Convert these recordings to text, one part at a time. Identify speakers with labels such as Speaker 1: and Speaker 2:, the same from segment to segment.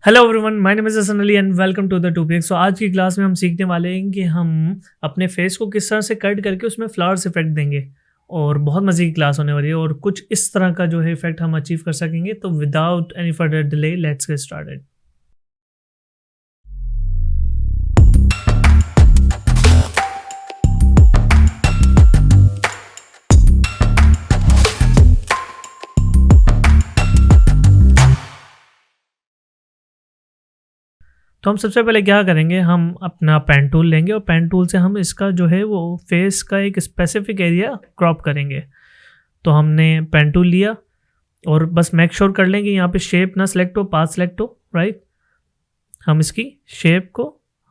Speaker 1: Hello everyone, my name is Hasan Ali and welcome to the topic. So आज की class में हम सीखने वाले हैं कि हम अपने फेस को किस तरह से कट करके उसमें फ्लावर्स इफेक्ट देंगे और बहुत मज़े की क्लास होने वाली है और कुछ इस तरह का जो है इफेक्ट हम अचीव कर सकेंगे। तो without any further delay let's get started. तो हम सबसे पहले क्या करेंगे, हम अपना पेन टूल लेंगे और पेन टूल से हम इसका जो है वो फेस का एक स्पेसिफिक एरिया क्रॉप करेंगे। तो हमने पेन टूल लिया और बस मेक श्योर कर लेंगे यहाँ पे शेप ना सिलेक्ट हो, पाथ सिलेक्ट हो, राइट। हम इसकी शेप को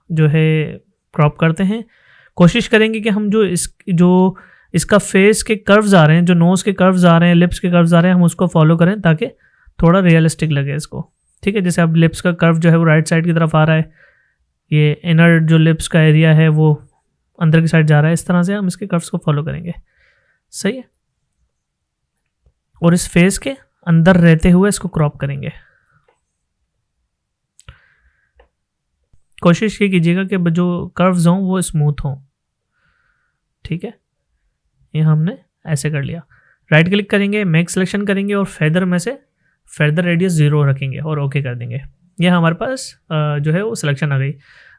Speaker 1: जो है क्रॉप करते हैं। कोशिश करेंगे कि हम जो इसका फेस के कर्व्स आ रहे हैं, जो नोज़ के कर्व्स आ रहे हैं, लिप्स के कर्व्स आ रहे हैं, हम उसको फॉलो करें ताकि थोड़ा रियलिस्टिक लगे इसको। ठीक है, जैसे अब लिप्स का कर्व जो है वो राइट साइड की तरफ आ रहा है, ये इनर जो लिप्स का एरिया है वो अंदर की साइड जा रहा है, इस तरह से हम इसके कर्व्स को फॉलो करेंगे। सही है, और इस फेस के अंदर रहते हुए इसको क्रॉप करेंगे। कोशिश ये कीजिएगा कि जो कर्व्स हों वो स्मूथ हों। ठीक है, ये हमने ऐसे कर लिया। राइट क्लिक करेंगे, मेक सिलेक्शन करेंगे और फेदर में से फेदर रेडियस 0 रखेंगे और ओके कर देंगे। ये हमारे पास जो है वो सिलेक्शन आ गई।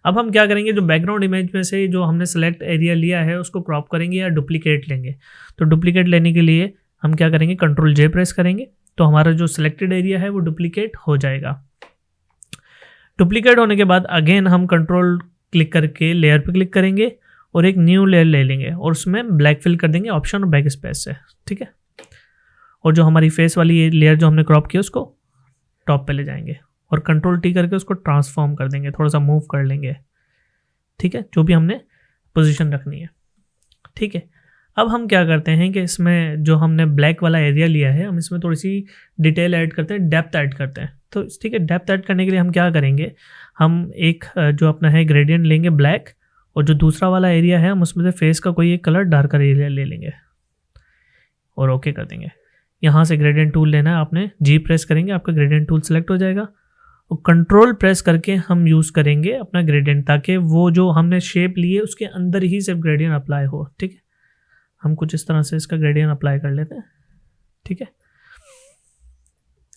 Speaker 1: अब हम क्या करेंगे, जो बैकग्राउंड इमेज में से जो हमने सेलेक्ट एरिया लिया है उसको क्रॉप करेंगे या डुप्लीकेट लेंगे। तो डुप्लीकेट लेने के लिए हम क्या करेंगे, कंट्रोल जे प्रेस करेंगे तो हमारा जो सिलेक्टेड एरिया है वो डुप्लीकेट हो जाएगा। डुप्लीकेट होने के बाद अगेन हम कंट्रोल क्लिक करके लेयर पे क्लिक करेंगे और एक न्यू लेयर ले लेंगे और उसमें ब्लैक फिल कर देंगे ऑप्शन और बैक स्पेस से। ठीक है, और जो हमारी फेस वाली लेयर जो हमने क्रॉप की उसको टॉप पे ले जाएंगे और कंट्रोल टी करके उसको ट्रांसफॉर्म कर देंगे, थोड़ा सा मूव कर लेंगे। ठीक है, जो भी हमने पोजीशन रखनी है। ठीक है, अब हम क्या करते हैं कि इसमें जो हमने ब्लैक वाला एरिया लिया है हम इसमें थोड़ी सी डिटेल ऐड करते हैं, डेप्थ ऐड करते हैं। तो ठीक है, डेप्थ ऐड करने के लिए हम क्या करेंगे, हम एक जो अपना है ग्रेडियंट लेंगे ब्लैक, और जो दूसरा वाला एरिया है हम उसमें से फेस का कोई एक कलर डार्कर एरिया ले लेंगे और ओके कर देंगे। यहाँ से ग्रेडियंट टूल लेना है आपने, जी प्रेस करेंगे, आपका ग्रेडियंट टूल सेलेक्ट हो जाएगा और कंट्रोल प्रेस करके हम यूज़ करेंगे अपना ग्रेडियंट ताकि वो जो हमने शेप ली है उसके अंदर ही सिर्फ ग्रेडियंट अप्लाई हो। ठीक है, हम कुछ इस तरह से इसका ग्रेडियंट अप्लाई कर लेते हैं। ठीक है,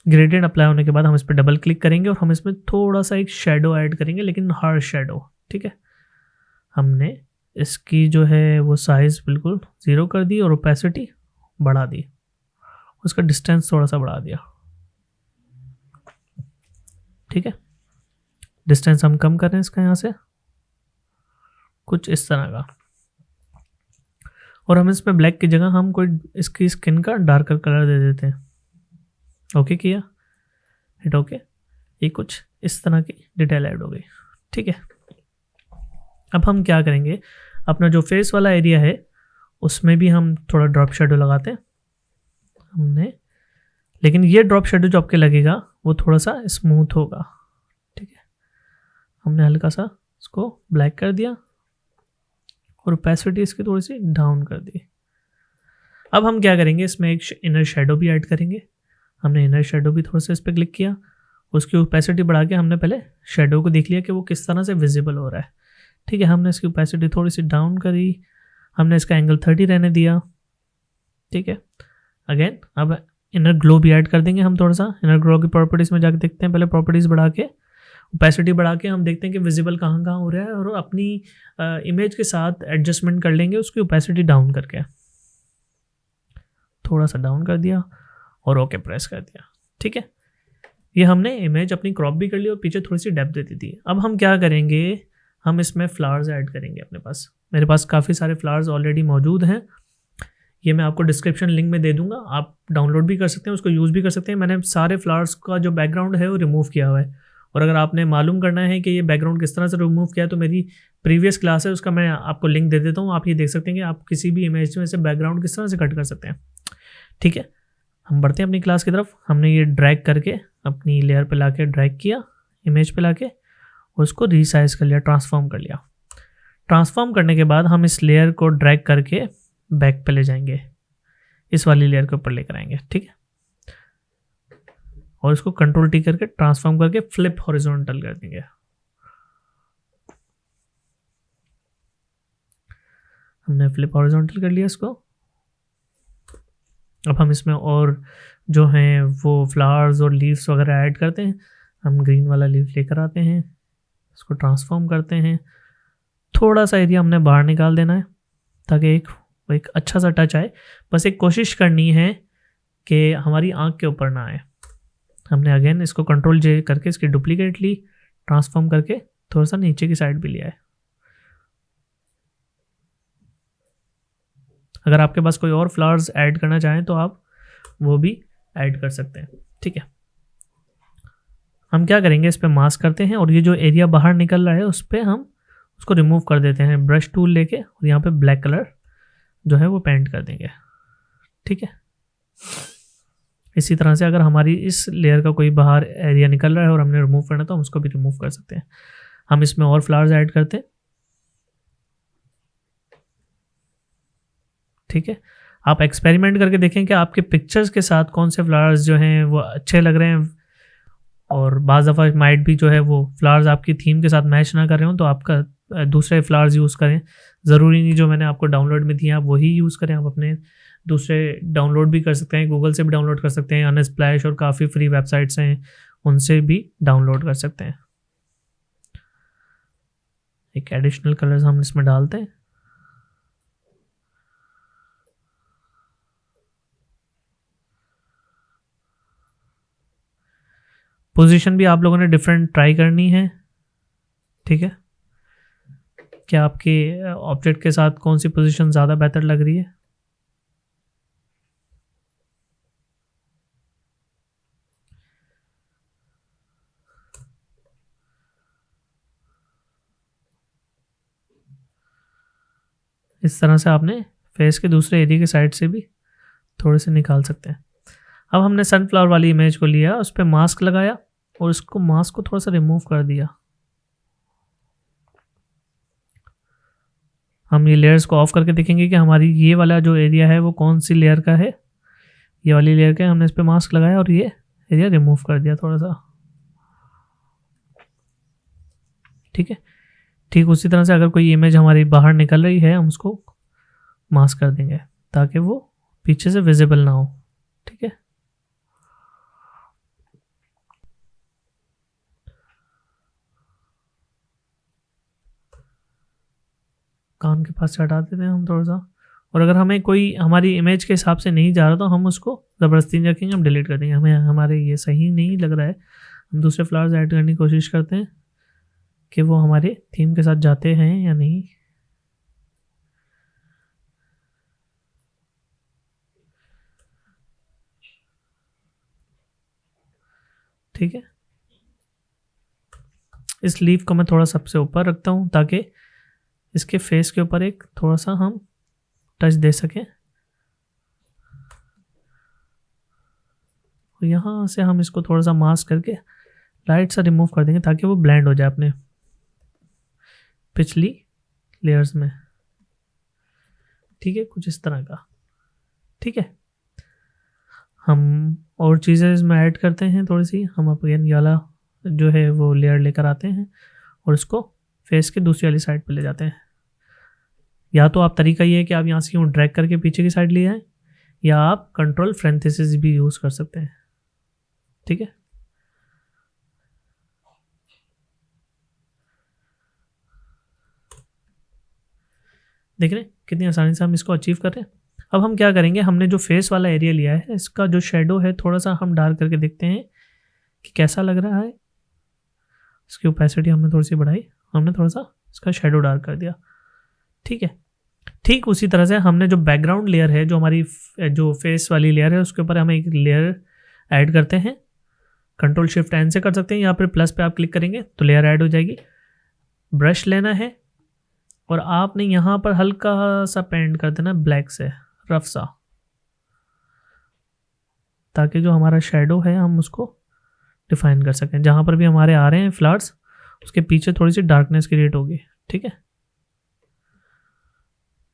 Speaker 1: ग्रेडियंट अप्लाई होने के बाद हम इस पर डबल क्लिक करेंगे और हम इसमें थोड़ा सा एक शेडो ऐड करेंगे, लेकिन हार्ड शेडो। ठीक है, हमने इसकी जो है वो साइज़ बिल्कुल 0 कर दी और ओपेसिटी बढ़ा दी, उसका डिस्टेंस थोड़ा सा बढ़ा दिया। ठीक है, डिस्टेंस हम कम कर रहे हैं इसका यहाँ से कुछ इस तरह का, और हम इसमें ब्लैक की जगह हम कोई इसकी स्किन का डार्कर कलर दे देते हैं। ओके किया, हिट ओके, ये कुछ इस तरह की डिटेल ऐड हो गई। ठीक है, अब हम क्या करेंगे, अपना जो फेस वाला एरिया है उसमें भी हम थोड़ा ड्रॉप शेडो लगाते हैं हमने, लेकिन ये ड्रॉप शेडो जो आपके लगेगा वो थोड़ा सा स्मूथ होगा। ठीक है, हमने हल्का सा इसको ब्लैक कर दिया और ओपेसिटी इसकी थोड़ी सी डाउन कर दी। अब हम क्या करेंगे, इसमें एक इनर शेडो भी ऐड करेंगे। हमने इनर शेडो भी थोड़ा सा इस पर क्लिक किया, उसकी ओपेसिटी बढ़ा के हमने पहले शेडो को देख लिया कि वो किस तरह से विजिबल हो रहा है। ठीक है, हमने इसकी ओपेसिटी थोड़ी सी डाउन करी, हमने इसका एंगल 30 रहने दिया। ठीक है, अगेन अब इनर ग्लो भी ऐड कर देंगे हम। थोड़ा सा इनर ग्लो की प्रॉपर्टीज़ में जाके देखते हैं, पहले प्रॉपर्टीज़ बढ़ा के ओपेसिटी बढ़ा के हम देखते हैं कि विजिबल कहाँ कहाँ हो रहा है, और अपनी इमेज के साथ एडजस्टमेंट कर लेंगे उसकी ओपेसिटी डाउन करके। थोड़ा सा डाउन कर दिया और ओके प्रेस कर दिया। ठीक है, ये हमने इमेज अपनी क्रॉप भी कर ली और पीछे थोड़ी सी डेप्थ दे दी थी। अब हम क्या करेंगे, हम इसमें फ्लावर्स ऐड करेंगे अपने पास। मेरे पास काफ़ी सारे फ्लावर्स ऑलरेडी मौजूद हैं, ये मैं आपको डिस्क्रिप्शन लिंक में दे दूंगा, आप डाउनलोड भी कर सकते हैं, उसको यूज़ भी कर सकते हैं। मैंने सारे फ्लावर्स का जो बैकग्राउंड है वो रिमूव किया हुआ है, और अगर आपने मालूम करना है कि ये बैकग्राउंड किस तरह से रिमूव किया तो मेरी प्रीवियस क्लास है, उसका मैं आपको लिंक दे देता हूँ। आप ये देख सकते हैं कि आप किसी भी इमेज में से बैकग्राउंड किस तरह से कट कर सकते हैं। ठीक है, हम बढ़ते हैं अपनी क्लास की तरफ। हमने ये ड्रैग करके अपनी लेयर पे लाके ड्रैग किया, इमेज पे लाके उसको रीसाइज कर लिया, ट्रांसफॉर्म कर लिया। ट्रांसफॉर्म करने के बाद हम इस लेयर को ड्रैग करके बैक पे ले जाएंगे, इस वाली लेयर के ऊपर लेकर आएंगे। ठीक है, और इसको कंट्रोल टी करके ट्रांसफॉर्म करके फ्लिप हॉरिजॉन्टल कर देंगे। हमने फ्लिप हॉरिजॉन्टल कर लिया इसको। अब हम इसमें और जो हैं वो फ्लावर्स और लीव्स वगैरह ऐड करते हैं। हम ग्रीन वाला लीव लेकर आते हैं, इसको ट्रांसफॉर्म करते हैं, थोड़ा सा एरिया हमने बाहर निकाल देना है ताकि एक अच्छा सा टच आए। बस एक कोशिश करनी है कि हमारी आँख के ऊपर ना आए। हमने अगेन इसको कंट्रोल जे करके इसकी डुप्लीकेट ली, ट्रांसफॉर्म करके थोड़ा सा नीचे की साइड भी लिया है। अगर आपके पास कोई और फ्लावर्स ऐड करना चाहें तो आप वो भी ऐड कर सकते हैं। ठीक है, हम क्या करेंगे, इस पर मास्क करते हैं और ये जो एरिया बाहर निकल रहा है उस पर हम उसको रिमूव कर देते हैं ब्रश टूल लेके, और यहाँ पे ब्लैक कलर जो है वो पेंट कर देंगे। ठीक है, इसी तरह से अगर हमारी इस लेयर का कोई बाहर एरिया निकल रहा है और हमने रिमूव करना है तो हम उसको भी रिमूव कर सकते हैं। हम इसमें और फ्लावर्स ऐड करते हैं। ठीक है, आप एक्सपेरिमेंट करके देखें कि आपके पिक्चर्स के साथ कौन से फ्लावर्स जो हैं वो अच्छे लग रहे हैं, और बाज़ दफ़ा माइट भी जो है वो फ्लावर्स आपकी थीम के साथ मैच ना कर रहे हो तो आपका दूसरे फ्लावर्स यूज़ करें। ज़रूरी नहीं जो मैंने आपको डाउनलोड में दिए आप वही यूज़ करें, आप अपने दूसरे डाउनलोड भी कर सकते हैं, गूगल से भी डाउनलोड कर सकते हैं, अनस्प्लैश और काफ़ी फ्री वेबसाइट्स हैं उनसे भी डाउनलोड कर सकते हैं। एक एडिशनल कलर्स हम इसमें डालते हैं। पोजीशन भी आप लोगों ने डिफरेंट ट्राई करनी है। ठीक है, क्या आपके ऑब्जेक्ट के साथ कौन सी पोजीशन ज़्यादा बेहतर लग रही है। इस तरह से आपने फेस के दूसरे एरिया के साइड से भी थोड़े से निकाल सकते हैं। अब हमने सनफ्लावर वाली इमेज को लिया, उस पर मास्क लगाया और उसको मास्क को थोड़ा सा रिमूव कर दिया। हम ये लेयर्स को ऑफ करके देखेंगे कि हमारी ये वाला जो एरिया है वो कौन सी लेयर का है। ये वाली लेयर का है, हमने इस पर मास्क लगाया और ये एरिया रिमूव कर दिया थोड़ा सा। ठीक है, ठीक उसी तरह से अगर कोई इमेज हमारी बाहर निकल रही है हम उसको मास्क कर देंगे ताकि वो पीछे से विजिबल ना हो। ठीक है, कान के पास से हटा देते हैं हम थोड़ा सा। और अगर हमें कोई हमारी इमेज के हिसाब से नहीं जा रहा तो हम उसको ज़बरदस्ती नहीं रखेंगे, हम डिलीट कर देंगे। हमें हमारे ये सही नहीं लग रहा है, हम दूसरे फ्लावर्स ऐड करने की कोशिश करते हैं कि वो हमारे थीम के साथ जाते हैं या नहीं। ठीक है, इस लीफ को मैं थोड़ा सबसे ऊपर रखता हूँ ताकि इसके फेस के ऊपर एक थोड़ा सा हम टच दे सकें। और यहाँ से हम इसको थोड़ा सा मास्क करके लाइट सा रिमूव कर देंगे ताकि वो ब्लेंड हो जाए अपने पिछली लेयर्स में। ठीक है, कुछ इस तरह का। ठीक है, हम और चीज़ें इसमें ऐड करते हैं थोड़ी सी। हम अगेन ये वाला जो है वो लेयर लेकर आते हैं और इसको फेस के दूसरी वाली साइड पे ले जाते हैं। या तो आप तरीका ये है कि आप यहाँ से यूँ ड्रैग करके पीछे की साइड ले जाएं, या आप कंट्रोल फ्रेंथेसिस भी यूज़ कर सकते हैं। ठीक है, देख रहे हैं कितनी आसानी से हम इसको अचीव कर रहे हैं। अब हम क्या करेंगे, हमने जो फेस वाला एरिया लिया है इसका जो शेडो है थोड़ा सा हम डार्क करके देखते हैं कि कैसा लग रहा है। इसकी ओपेसिटी हमने थोड़ी सी बढ़ाई, हमने थोड़ा सा इसका शेडो डार्क कर दिया। ठीक है, ठीक उसी तरह से हमने जो बैकग्राउंड लेयर है, जो हमारी जो फेस वाली लेयर है उसके ऊपर हम एक लेयर ऐड करते हैं। कंट्रोल शिफ्ट एन से कर सकते हैं, यहाँ पर प्लस पे आप क्लिक करेंगे तो लेयर ऐड हो जाएगी। ब्रश लेना है और आपने यहाँ पर हल्का सा पेंट कर देना ब्लैक से, रफ सा, ताकि जो हमारा शेडो है हम उसको डिफाइन कर सकें। जहाँ पर भी हमारे आ रहे हैं फ्लावर्स उसके पीछे थोड़ी सी डार्कनेस क्रिएट होगी। ठीक है,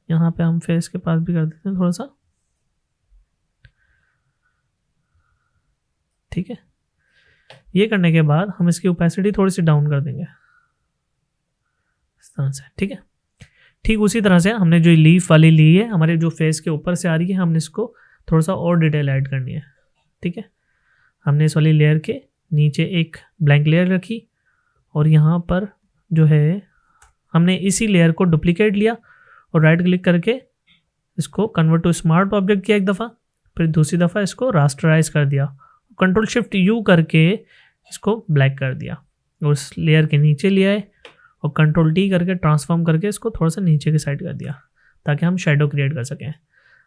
Speaker 1: यहाँ पे हम फेस के पास भी कर देते हैं थोड़ा सा। ठीक है, ये करने के बाद हम इसकी ओपेसिटी थोड़ी सी डाउन कर देंगे इस तरह से, ठीक है। ठीक उसी तरह से हमने जो लीफ वाली ली है हमारे जो फेस के ऊपर से आ रही है, हमने इसको थोड़ा सा और डिटेल ऐड करनी है, ठीक है। हमने इस वाली लेयर के नीचे एक ब्लैंक लेयर रखी और यहाँ पर जो है हमने इसी लेयर को डुप्लीकेट लिया और राइट क्लिक करके इसको कन्वर्ट टू स्मार्ट ऑब्जेक्ट किया एक दफ़ा, फिर दूसरी दफ़ा इसको रास्टराइज कर दिया, कंट्रोल शिफ्ट यू करके इसको ब्लैक कर दिया और उस लेयर के नीचे ले आए और कंट्रोल टी करके ट्रांसफॉर्म करके इसको थोड़ा सा नीचे की साइड कर दिया ताकि हम शेडो क्रिएट कर सकें।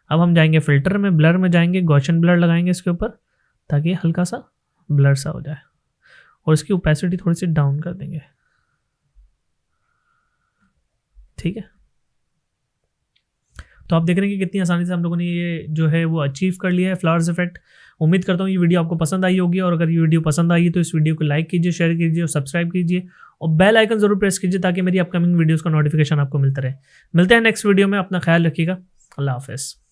Speaker 1: अब हम जाएंगे फिल्टर में, ब्लर में जाएंगे, गॉसियन ब्लर लगाएंगे इसके ऊपर ताकि हल्का सा ब्लर सा हो जाए और इसकी ओपेसिटी थोड़ी सी डाउन कर देंगे, ठीक है। तो आप देख रहे हैं कि कितनी आसानी से हम लोगों ने ये जो है वो अचीव कर लिया है फ्लावर्स इफेक्ट। उम्मीद करता हूँ ये वीडियो आपको पसंद आई होगी और अगर ये वीडियो पसंद आई तो इस वीडियो को लाइक कीजिए, शेयर कीजिए और सब्सक्राइब कीजिए और बेल आइकन जरूर प्रेस कीजिए ताकि मेरी अपकमिंग वीडियोस का नोटिफिकेशन आपको मिलता रहे। मिलते हैं नेक्स्ट वीडियो में, अपना ख्याल रखिएगा, अल्लाह हाफिज़।